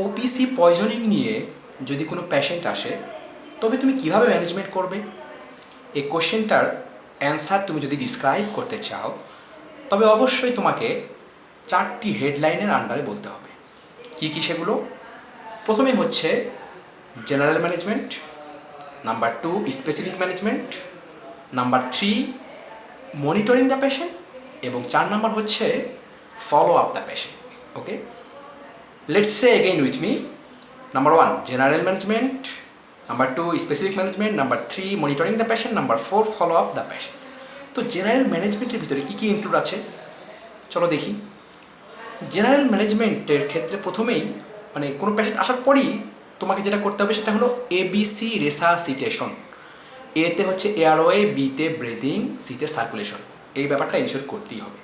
OPC poisoning নিয়ে যদি কোনো পেশেন্ট আসে তবে তুমি কিভাবে ম্যানেজমেন্ট করবে? এই কোশ্চেনটার অ্যান্সার তুমি যদি ডিসক্রাইব করতে চাও তবে অবশ্যই তোমাকে 4টি হেডলাইনের আন্ডারে বলতে হবে। কী কী সেগুলো? প্রথমে হচ্ছে general management, number 2 specific management, number 3 monitoring the patient এবং 4 নাম্বার হচ্ছে follow up the patient. Okay, let's say again with me. Number 1 general management, number 2 specific management, number 3 monitoring the patient, number 4 follow up the patient. তো general ম্যানেজমেন্টের ভিতরে কী কী include আছে চলো দেখি। General ম্যানেজমেন্টের ক্ষেত্রে প্রথমেই মানে কোনো পেশেন্ট আসার পরই তোমাকে যেটা করতে হবে সেটা হলো এবিসি রেসাসিটেশন। এতে হচ্ছে এয়ারওয়ে, বিতে ব্রিদিং, সিতে সার্কুলেশন। এই ব্যাপারটা ইনশিওর করতেই হবে।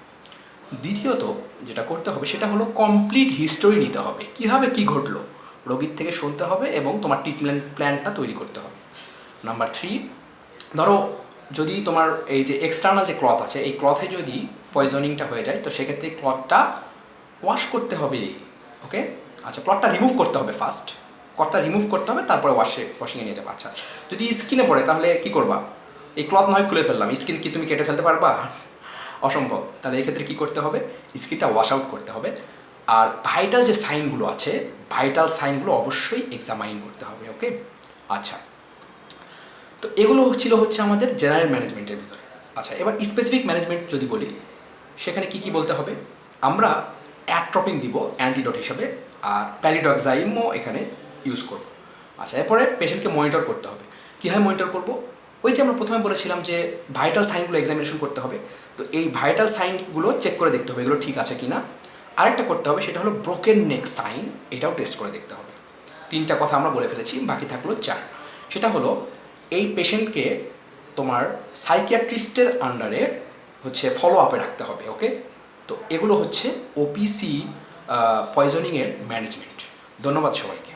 দ্বিতীয়ত যেটা করতে হবে সেটা হলো কমপ্লিট হিস্টোরি নিতে হবে, কীভাবে কী ঘটলো রোগীর থেকে শুনতে হবে এবং তোমার ট্রিটমেন্ট প্ল্যানটা তৈরি করতে হবে। নাম্বার 3 ধরো যদি তোমার এই যে এক্সটার্নাল যে ক্লথ আছে এই ক্লথে যদি পয়জনিংটা হয়ে যায় তো সেক্ষেত্রে ক্লথটা ওয়াশ করতে হবে। ওকে, আচ্ছা ক্লথটা রিমুভ করতে হবে ফার্স্ট, ক্লথটা রিমুভ করতে হবে তারপরে ওয়াশিংয়ে নিয়ে যাবে। আচ্ছা যদি স্কিনে পড়ে তাহলে কী করবা? এই ক্লথ নয় খুলে ফেললাম, স্কিন কি তুমি কেটে ফেলতে পারবা? অসম্ভব। তাহলে এক্ষেত্রে কী করতে হবে? স্কিনটা ওয়াশ আউট করতে হবে। আর ভাইটাল যে সাইনগুলো আছে ভাইটাল সাইনগুলো অবশ্যই এক্সামাইন করতে হবে। ওকে, আচ্ছা তো এগুলো হচ্ছে আমাদের জেনারেল ম্যানেজমেন্টের ভিতরে। আচ্ছা এবার স্পেসিফিক ম্যানেজমেন্ট যদি বলি সেখানে কী কী বলতে হবে? আমরা অ্যাট্রোপিন দিব অ্যান্টিডোট হিসাবে, আর প্যালিডক্সাইমও এখানে ইউজ করব। আচ্ছা এরপরে পেশেন্টকে মনিটর করতে হবে। কীভাবে মনিটর করব? ওই যে আমরা প্রথমে বলেছিলাম যে ভাইটাল সাইনগুলো এক্সামিনেশন করতে হবে। তো এই ভাইটাল সাইনগুলো চেক করে দেখতে হবে এগুলো ঠিক আছে কি না। আরেকটা করতে হবে সেটা হলো ব্রোকেন নেক সাইন, এটাও টেস্ট করে দেখতে হবে। 3টা কথা আমরা বলে ফেলেছি, বাকি থাকলো 4। সেটা হলো এই পেশেন্টকে তোমার সাইকিয়াট্রিস্টের আন্ডারে হচ্ছে ফলো আপে রাখতে হবে। ওকে, তো এগুলো হচ্ছে ওপিসি পয়জনিংয়ের ম্যানেজমেন্ট। ধন্যবাদ সবাইকে।